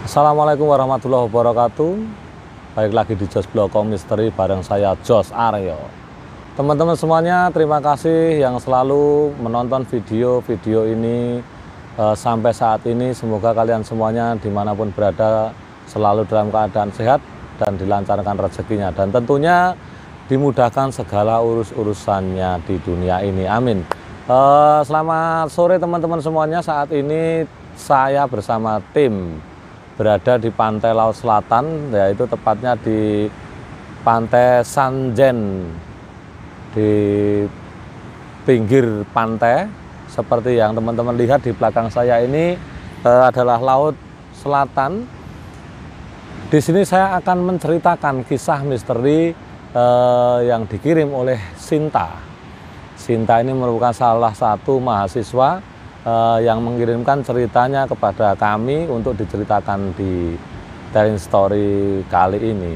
Assalamualaikum warahmatullahi wabarakatuh. Baik lagi di Jos Bloko Misteri bareng saya Jos Aryo. Teman-teman semuanya, terima kasih yang selalu menonton video-video ini sampai saat ini. Semoga kalian semuanya dimanapun berada selalu dalam keadaan sehat dan dilancarkan rezekinya, dan tentunya dimudahkan segala urusannya di dunia ini. Amin. Selamat sore teman-teman semuanya. Saat ini saya bersama tim berada di pantai Laut Selatan, yaitu tepatnya di Pantai Sanjen, di pinggir pantai. Seperti yang teman-teman lihat di belakang saya ini adalah Laut Selatan. Di sini saya akan menceritakan kisah misteri yang dikirim oleh Sinta. Sinta ini merupakan salah satu mahasiswa yang mengirimkan ceritanya kepada kami untuk diceritakan di Telling Story kali ini.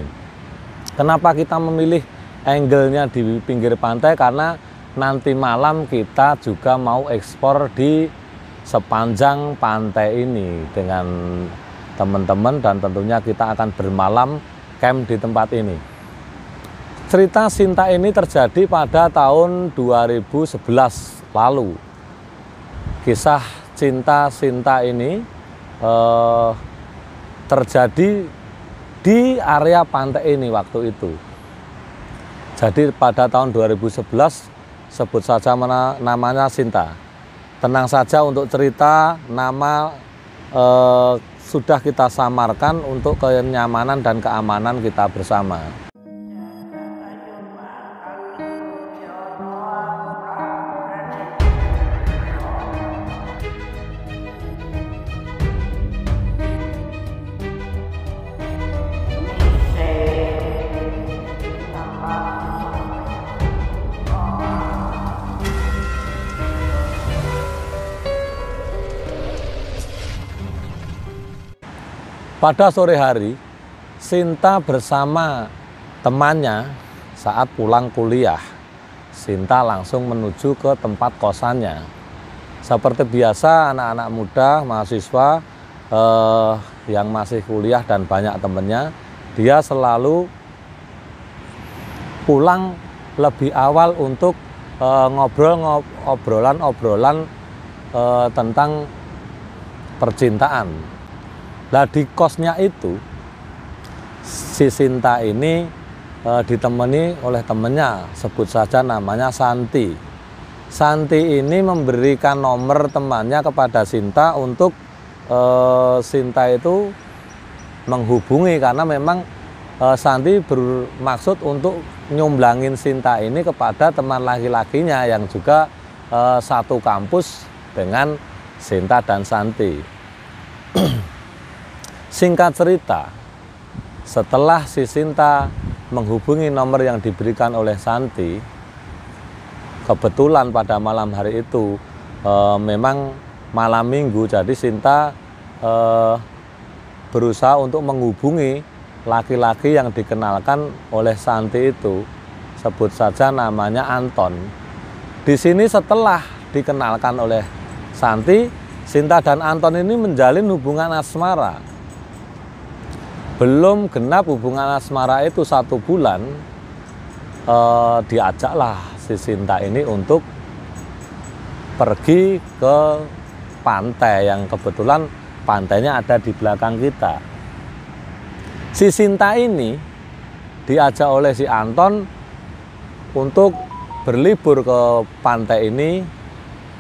Kenapa kita memilih angle-nya di pinggir pantai? Karena nanti malam kita juga mau ekspor di sepanjang pantai ini dengan teman-teman, dan tentunya kita akan bermalam camp di tempat ini. Cerita Sinta ini terjadi pada tahun 2011 lalu. Kisah cinta Sinta ini terjadi di area pantai ini waktu itu. Jadi pada tahun 2011, sebut saja namanya Sinta. Tenang saja untuk cerita, nama sudah kita samarkan untuk kenyamanan dan keamanan kita bersama. Pada sore hari, Sinta bersama temannya saat pulang kuliah. Sinta langsung menuju ke tempat kosannya. Seperti biasa, anak-anak muda, mahasiswa yang masih kuliah dan banyak temennya, dia selalu pulang lebih awal untuk obrolan tentang percintaan. Nah, di kosnya itu si Sinta ini ditemani oleh temennya, sebut saja namanya Santi. Santi ini memberikan nomor temannya kepada Sinta untuk Sinta itu menghubungi, karena memang Santi bermaksud untuk nyumblangin Sinta ini kepada teman laki-lakinya yang juga satu kampus dengan Sinta dan Santi. Singkat cerita, setelah si Sinta menghubungi nomor yang diberikan oleh Santi, kebetulan pada malam hari itu memang malam minggu, jadi Sinta berusaha untuk menghubungi laki-laki yang dikenalkan oleh Santi itu, sebut saja namanya Anton. Di sini setelah dikenalkan oleh Santi, Sinta dan Anton ini menjalin hubungan asmara. Belum genap hubungan asmara itu 1 bulan, diajaklah si Sinta ini untuk pergi ke pantai yang kebetulan pantainya ada di belakang kita. Si Sinta ini diajak oleh si Anton untuk berlibur ke pantai ini,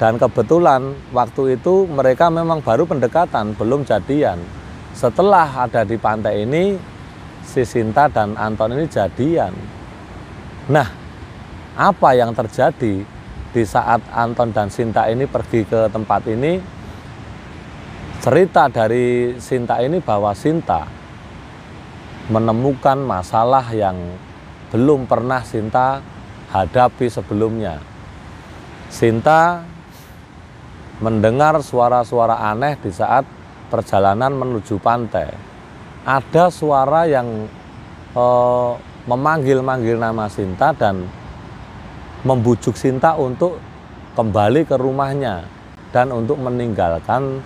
dan kebetulan waktu itu mereka memang baru pendekatan, belum jadian. Setelah ada di pantai ini, si Sinta dan Anton ini jadian. Nah, apa yang terjadi di saat Anton dan Sinta ini pergi ke tempat ini? Cerita dari Sinta ini bahwa Sinta menemukan masalah yang belum pernah Sinta hadapi sebelumnya. Sinta mendengar suara-suara aneh di saat perjalanan menuju pantai. Ada suara yang memanggil-manggil nama Sinta dan membujuk Sinta untuk kembali ke rumahnya dan untuk meninggalkan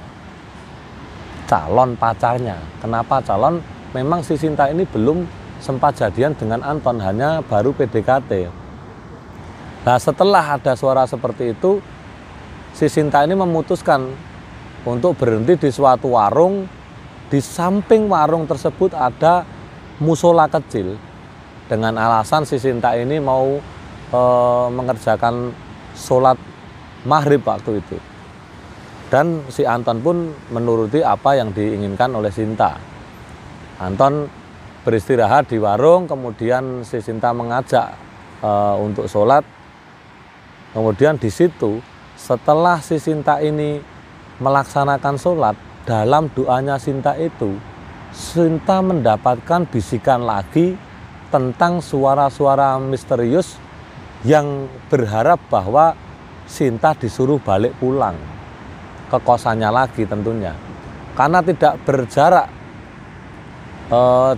calon pacarnya. Kenapa calon? Memang si Sinta ini belum sempat jadian dengan Anton, hanya baru PDKT. Nah, setelah ada suara seperti itu, si Sinta ini memutuskan untuk berhenti di suatu warung. Di samping warung tersebut ada musola kecil. Dengan alasan si Sinta ini mau mengerjakan sholat maghrib waktu itu. Dan si Anton pun menuruti apa yang diinginkan oleh Sinta. Anton beristirahat di warung, kemudian si Sinta mengajak untuk sholat. Kemudian di situ setelah si Sinta ini melaksanakan sholat, dalam doanya Sinta itu, Sinta mendapatkan bisikan lagi tentang suara-suara misterius yang berharap bahwa Sinta disuruh balik pulang ke kosannya lagi tentunya. Karena tidak berjarak,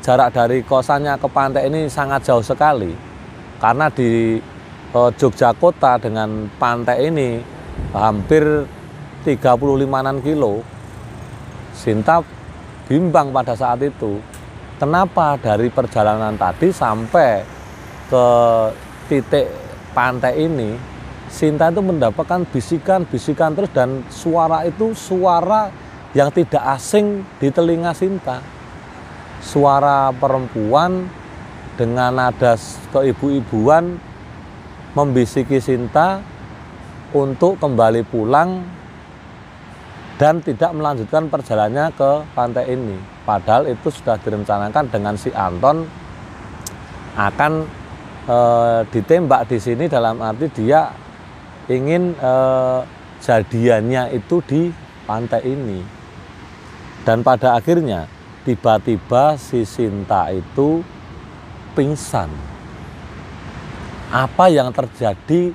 jarak dari kosannya ke pantai ini sangat jauh sekali. Karena di Yogyakarta dengan pantai ini hampir 35 kilo. Sinta bimbang pada saat itu. Kenapa dari perjalanan tadi sampai ke titik pantai ini, Sinta itu mendapatkan bisikan-bisikan terus, dan suara itu suara yang tidak asing di telinga Sinta. Suara perempuan dengan nada keibu-ibuan membisiki Sinta untuk kembali pulang dan tidak melanjutkan perjalanannya ke pantai ini. Padahal itu sudah direncanakan dengan si Anton akan ditembak di sini, dalam arti dia ingin jadiannya itu di pantai ini. Dan pada akhirnya tiba-tiba si Sinta itu pingsan. Apa yang terjadi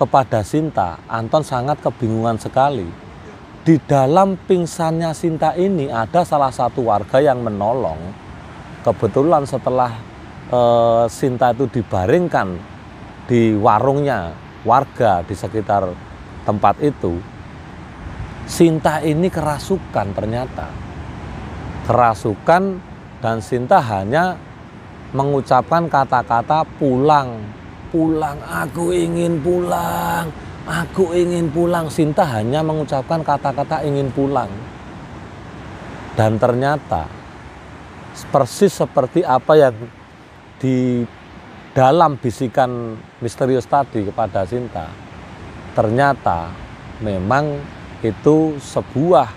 kepada Sinta, Anton sangat kebingungan sekali. Di dalam pingsannya Sinta ini ada salah satu warga yang menolong. Kebetulan setelah Sinta itu dibaringkan di warungnya warga di sekitar tempat itu, Sinta ini kerasukan ternyata. Kerasukan, dan Sinta hanya mengucapkan kata-kata pulang, pulang, aku ingin pulang, aku ingin pulang. Sinta hanya mengucapkan kata-kata ingin pulang. Dan ternyata persis seperti apa yang di dalam bisikan misterius tadi kepada Sinta, ternyata memang itu sebuah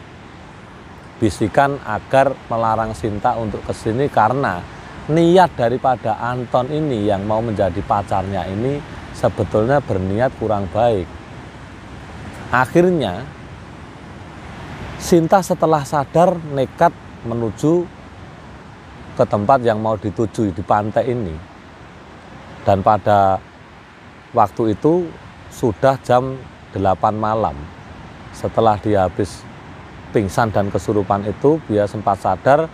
bisikan agar melarang Sinta untuk kesini, karena niat daripada Anton ini yang mau menjadi pacarnya ini sebetulnya berniat kurang baik. Akhirnya Sinta setelah sadar nekat menuju ke tempat yang mau dituju di pantai ini. Dan pada waktu itu sudah jam 8 malam. Setelah dia habis pingsan dan kesurupan itu, dia sempat sadar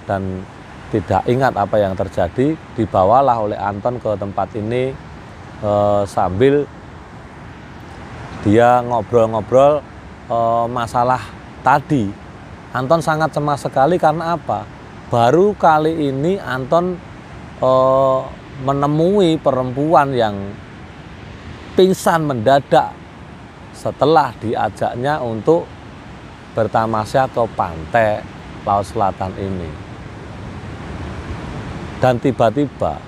dan tidak ingat apa yang terjadi. Dibawalah oleh Anton ke tempat ini sambil dia ngobrol-ngobrol masalah tadi. Anton sangat cemas sekali karena apa? Baru kali ini Anton menemui perempuan yang pingsan mendadak setelah diajaknya untuk bertamasya ke pantai Laut Selatan ini. Dan tiba-tiba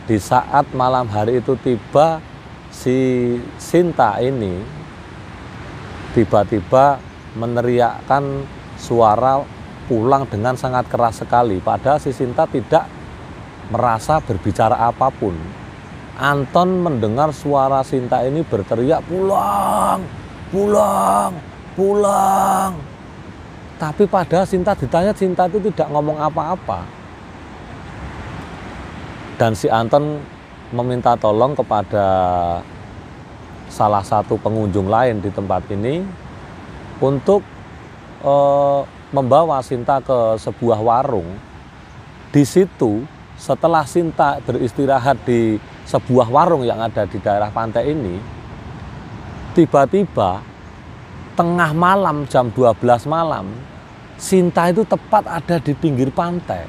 di saat malam hari itu tiba, si Sinta ini tiba-tiba meneriakkan suara pulang dengan sangat keras sekali. Padahal si Sinta tidak merasa berbicara apapun. Anton mendengar suara Sinta ini berteriak pulang, pulang, pulang. Tapi padahal Sinta ditanya, Sinta itu tidak ngomong apa-apa. Dan si Anton meminta tolong kepada salah satu pengunjung lain di tempat ini untuk membawa Sinta ke sebuah warung. Di situ setelah Sinta beristirahat di sebuah warung yang ada di daerah pantai ini, tiba-tiba tengah malam jam 12 malam Sinta itu tepat ada di pinggir pantai.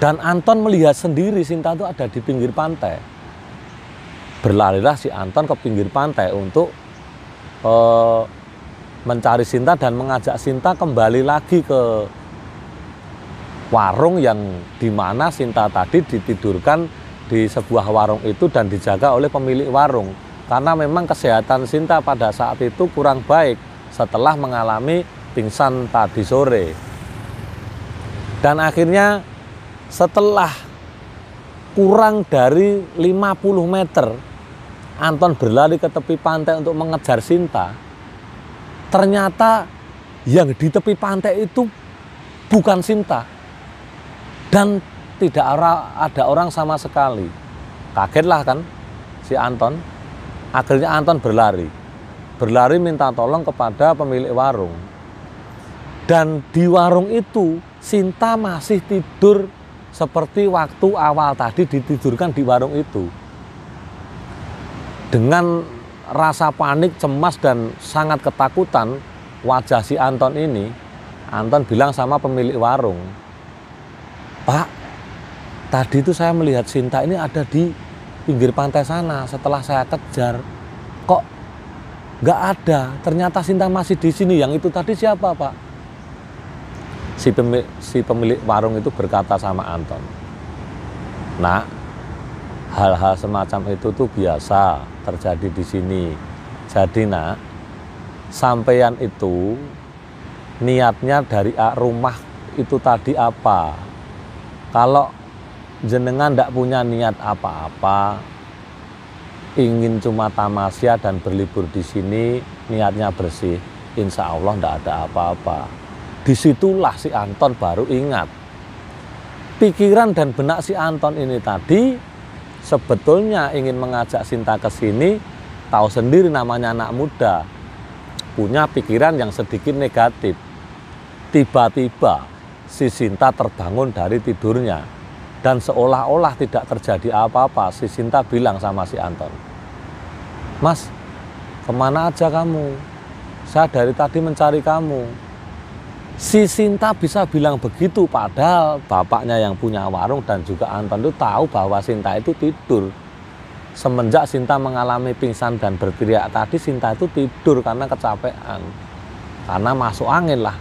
Dan Anton melihat sendiri Sinta itu ada di pinggir pantai. Berlarilah si Anton ke pinggir pantai untuk mencari Sinta dan mengajak Sinta kembali lagi ke warung yang dimana Sinta tadi ditidurkan di sebuah warung itu dan dijaga oleh pemilik warung. Karena memang kesehatan Sinta pada saat itu kurang baik setelah mengalami pingsan tadi sore. Dan akhirnya setelah kurang dari 50 meter Anton berlari ke tepi pantai untuk mengejar Sinta. Ternyata yang di tepi pantai itu bukan Sinta. Dan tidak ada orang sama sekali. Kagetlah kan si Anton. Akhirnya Anton berlari. Berlari minta tolong kepada pemilik warung. Dan di warung itu Sinta masih tidur seperti waktu awal tadi ditidurkan di warung itu. Dengan rasa panik, cemas, dan sangat ketakutan wajah si Anton ini, Anton bilang sama pemilik warung, "Pak, tadi itu saya melihat Sinta ini ada di pinggir pantai sana. Setelah saya kejar, kok nggak ada. Ternyata Sinta masih di sini. Yang itu tadi siapa, Pak?" Si pemilik warung itu berkata sama Anton, "Nak, hal-hal semacam itu tuh biasa terjadi di sini. Jadi nak, sampeyan itu niatnya dari rumah itu tadi apa? Kalau jenengan ndak punya niat apa-apa, ingin cuma tamasya dan berlibur di sini, niatnya bersih, insya Allah ndak ada apa-apa." Disitulah si Anton baru ingat. Pikiran dan benak si Anton ini tadi sebetulnya ingin mengajak Sinta ke sini, tahu sendiri namanya anak muda, punya pikiran yang sedikit negatif. Tiba-tiba si Sinta terbangun dari tidurnya dan seolah-olah tidak terjadi apa-apa. Si Sinta bilang sama si Anton, "Mas, kemana aja kamu? Saya dari tadi mencari kamu." Si Sinta bisa bilang begitu padahal bapaknya yang punya warung dan juga Anton itu tahu bahwa Sinta itu tidur. Semenjak Sinta mengalami pingsan dan berteriak tadi, Sinta itu tidur karena kecapean, karena masuk angin lah.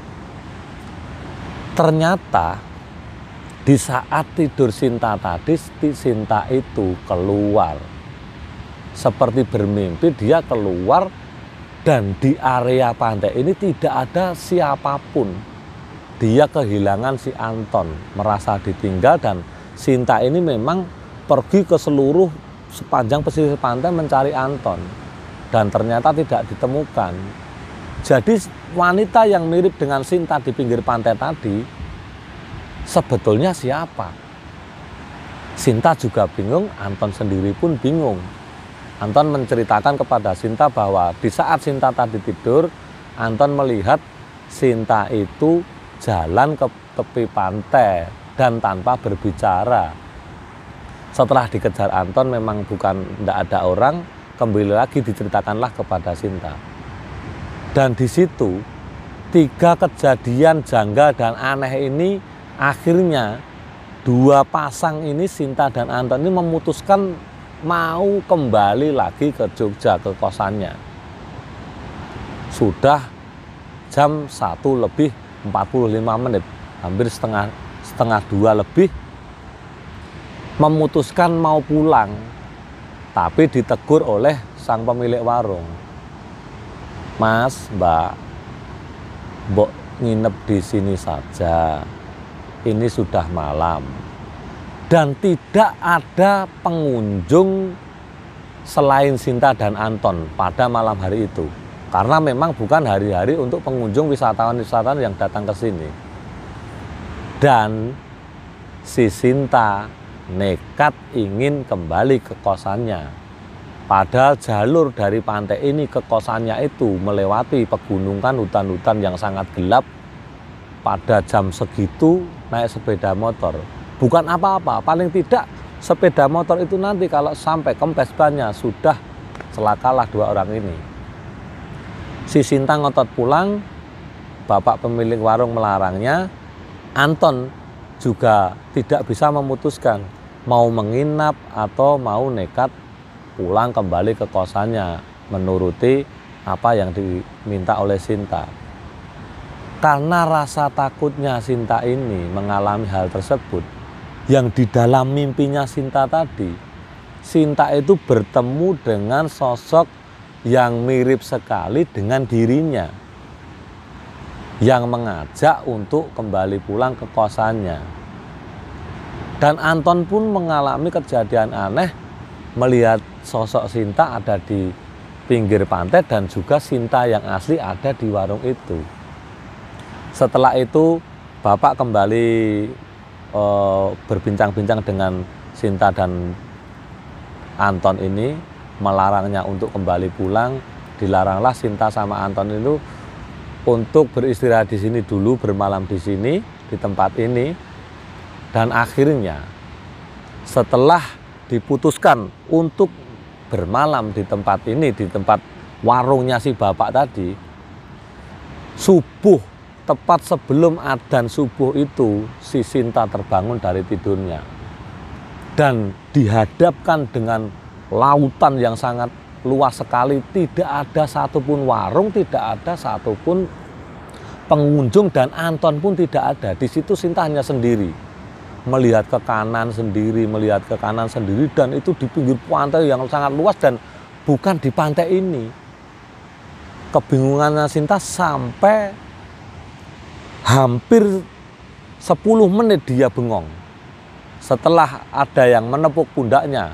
Ternyata di saat tidur Sinta tadi, Sinta itu keluar. Seperti bermimpi dia keluar. Dan di area pantai ini tidak ada siapapun. Dia kehilangan si Anton, merasa ditinggal, dan Sinta ini memang pergi ke seluruh sepanjang pesisir pantai mencari Anton. Dan ternyata tidak ditemukan. Jadi wanita yang mirip dengan Sinta di pinggir pantai tadi, sebetulnya siapa? Sinta juga bingung, Anton sendiri pun bingung. Anton menceritakan kepada Sinta bahwa di saat Sinta tadi tidur, Anton melihat Sinta itu jalan ke tepi pantai dan tanpa berbicara. Setelah dikejar Anton memang tidak ada orang, kembali lagi diceritakanlah kepada Sinta. Dan di situ 3 kejadian janggal dan aneh ini akhirnya 2 pasang ini, Sinta dan Anton ini, memutuskan mau kembali lagi ke Jogja, ke kosannya. Sudah jam 1:45, hampir setengah 2 lebih, memutuskan mau pulang. Tapi ditegur oleh sang pemilik warung. "Mas, Mbak, mbok nginep di sini saja. Ini sudah malam. Dan tidak ada pengunjung selain Sinta dan Anton pada malam hari itu. Karena memang bukan hari-hari untuk pengunjung wisatawan-wisatawan yang datang ke sini." Dan si Sinta nekat ingin kembali ke kosannya. Padahal jalur dari pantai ini ke kosannya itu melewati pegunungan, hutan-hutan yang sangat gelap. Pada jam segitu naik sepeda motor. Bukan apa-apa, paling tidak sepeda motor itu nanti kalau sampai kempes bannya sudah celakalah 2 orang ini. Si Sinta ngotot pulang bapak pemilik warung melarangnya, Anton juga tidak bisa memutuskan mau menginap atau mau nekat pulang kembali ke kosannya menuruti apa yang diminta oleh Sinta. Karena rasa takutnya Sinta ini mengalami hal tersebut, yang di dalam mimpinya Sinta tadi, Sinta itu bertemu dengan sosok yang mirip sekali dengan dirinya, yang mengajak untuk kembali pulang ke kosannya. Dan Anton pun mengalami kejadian aneh melihat sosok Sinta ada di pinggir pantai dan juga Sinta yang asli ada di warung itu. Setelah itu bapak kembali berbincang-bincang dengan Sinta dan Anton ini, melarangnya untuk kembali pulang. Dilaranglah Sinta sama Anton itu untuk beristirahat di sini dulu, bermalam di sini, di tempat ini. Dan akhirnya setelah diputuskan untuk bermalam di tempat ini, di tempat warungnya si bapak tadi, subuh, tepat sebelum adzan subuh itu, si Sinta terbangun dari tidurnya dan dihadapkan dengan lautan yang sangat luas sekali. Tidak ada satupun warung, tidak ada satupun pengunjung, dan Anton pun tidak ada. Di situ Sinta hanya sendiri, melihat ke kanan sendiri, melihat ke kanan sendiri, dan itu di pinggir pantai yang sangat luas dan bukan di pantai ini. Kebingungannya Sinta sampai hampir 10 menit dia bengong. Setelah ada yang menepuk pundaknya,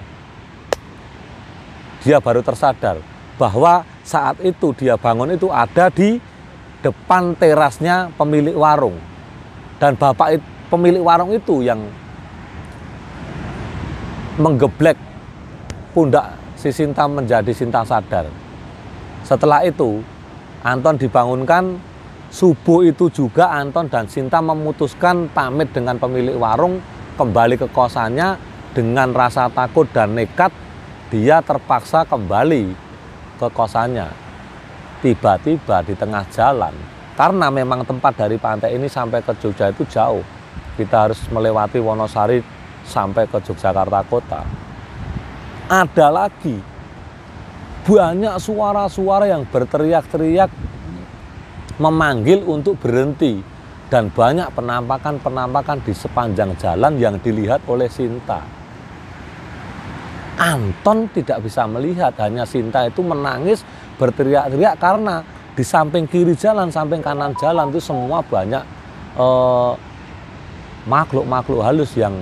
dia baru tersadar bahwa saat itu dia bangun itu ada di depan terasnya pemilik warung. Dan bapak pemilik warung itu yang menggeblek pundak si Sinta menjadi Sinta sadar. Setelah itu Anton dibangunkan. Subuh itu juga Anton dan Sinta memutuskan pamit dengan pemilik warung kembali ke kosannya. Dengan rasa takut dan nekat, dia terpaksa kembali ke kosannya. Tiba-tiba di tengah jalan, karena memang tempat dari pantai ini sampai ke Jogja itu jauh, kita harus melewati Wonosari sampai ke Yogyakarta kota. Ada lagi banyak suara-suara yang berteriak-teriak memanggil untuk berhenti, dan banyak penampakan-penampakan di sepanjang jalan yang dilihat oleh Sinta. Anton tidak bisa melihat, hanya Sinta itu menangis berteriak-teriak karena di samping kiri jalan, samping kanan jalan itu semua banyak makhluk-makhluk halus yang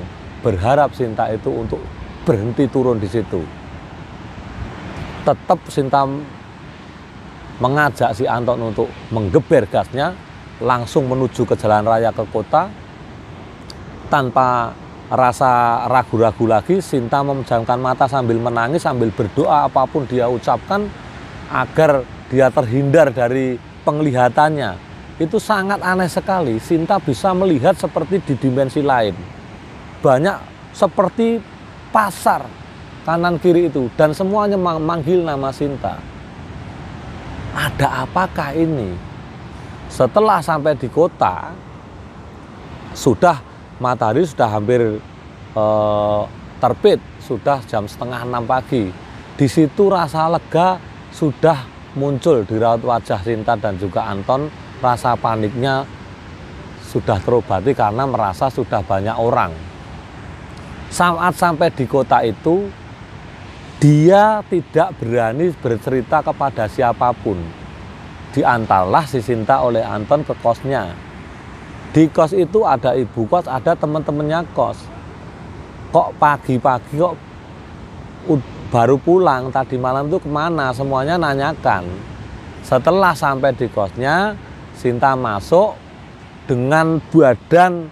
berharap Sinta itu untuk berhenti turun di situ. Tetap Sinta mengajak si Anton untuk menggeber gasnya, langsung menuju ke jalan raya ke kota. Tanpa rasa ragu-ragu lagi, Sinta memejamkan mata sambil menangis, sambil berdoa apapun dia ucapkan agar dia terhindar dari penglihatannya. Itu sangat aneh sekali, Sinta bisa melihat seperti di dimensi lain. Banyak seperti pasar kanan kiri itu, dan semuanya memanggil nama Sinta. Ada apakah ini? Setelah sampai di kota, matahari sudah hampir terbit, sudah jam 5:30 pagi. Di situ rasa lega sudah muncul di raut wajah Sinta dan juga Anton. Rasa paniknya sudah terobati karena merasa sudah banyak orang. Saat sampai di kota itu, dia tidak berani bercerita kepada siapapun. Diantarlah si Sinta oleh Anton ke kosnya. Di kos itu ada ibu kos, ada teman-temannya kos. Kok pagi-pagi kok baru pulang, tadi malam itu kemana? Semuanya nanyakan. Setelah sampai di kosnya, Sinta masuk dengan badan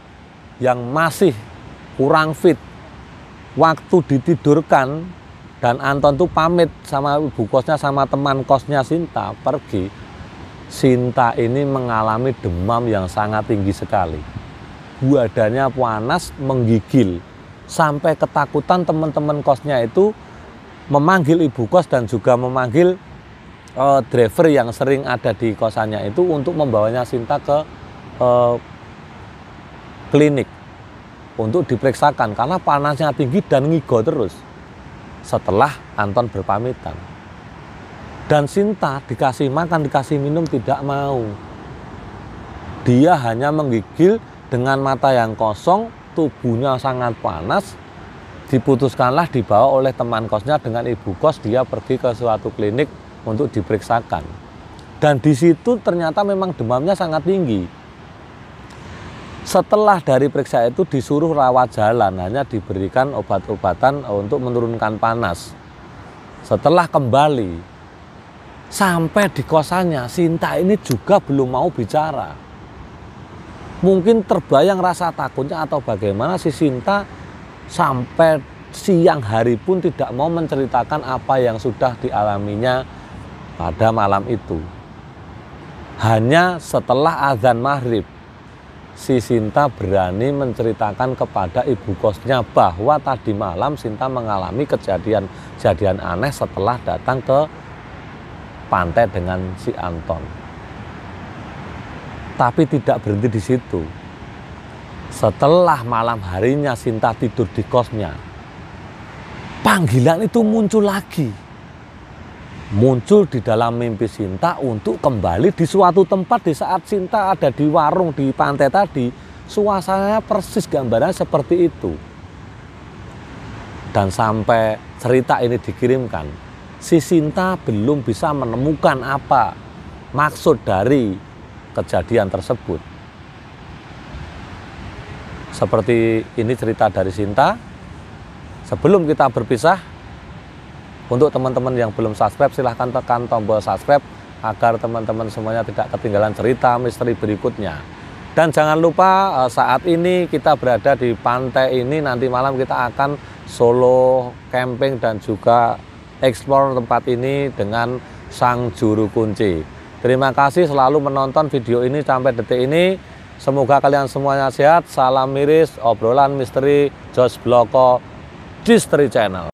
yang masih kurang fit. Waktu ditidurkan, dan Anton tuh pamit sama ibu kosnya, sama teman kosnya Sinta pergi. Sinta ini mengalami demam yang sangat tinggi sekali. Badannya panas, menggigil. Sampai ketakutan teman-teman kosnya itu memanggil ibu kos dan juga memanggil driver yang sering ada di kosannya itu untuk membawanya Sinta ke klinik untuk diperiksakan karena panasnya tinggi dan ngigo terus setelah Anton berpamitan. Dan Sinta dikasih makan, dikasih minum tidak mau. Dia hanya menggigil dengan mata yang kosong, tubuhnya sangat panas. Diputuskanlah dibawa oleh teman kosnya dengan ibu kos, dia pergi ke suatu klinik untuk diperiksakan. Dan di situ ternyata memang demamnya sangat tinggi. Setelah dari periksa itu disuruh rawat jalan, hanya diberikan obat-obatan untuk menurunkan panas. Setelah kembali, sampai di kosannya, Sinta ini juga belum mau bicara. Mungkin terbayang rasa takutnya atau bagaimana si Sinta sampai siang hari pun tidak mau menceritakan apa yang sudah dialaminya pada malam itu. Hanya setelah azan maghrib, si Sinta berani menceritakan kepada ibu kosnya bahwa tadi malam Sinta mengalami kejadian aneh setelah datang ke pantai dengan si Anton. Tapi tidak berhenti di situ. Setelah malam harinya Sinta tidur di kosnya, panggilan itu muncul lagi. Muncul di dalam mimpi Sinta untuk kembali di suatu tempat di saat Sinta ada di warung di pantai tadi. Suasananya persis gambarannya seperti itu. Dan sampai cerita ini dikirimkan, si Sinta belum bisa menemukan apa maksud dari kejadian tersebut. Seperti ini cerita dari Sinta. Sebelum kita berpisah, untuk teman-teman yang belum subscribe, silahkan tekan tombol subscribe agar teman-teman semuanya tidak ketinggalan cerita misteri berikutnya. Dan jangan lupa saat ini kita berada di pantai ini, nanti malam kita akan solo camping dan juga explore tempat ini dengan sang juru kunci. Terima kasih selalu menonton video ini sampai detik ini. Semoga kalian semuanya sehat. Salam miris, obrolan misteri Jos Bloko Misteri Channel.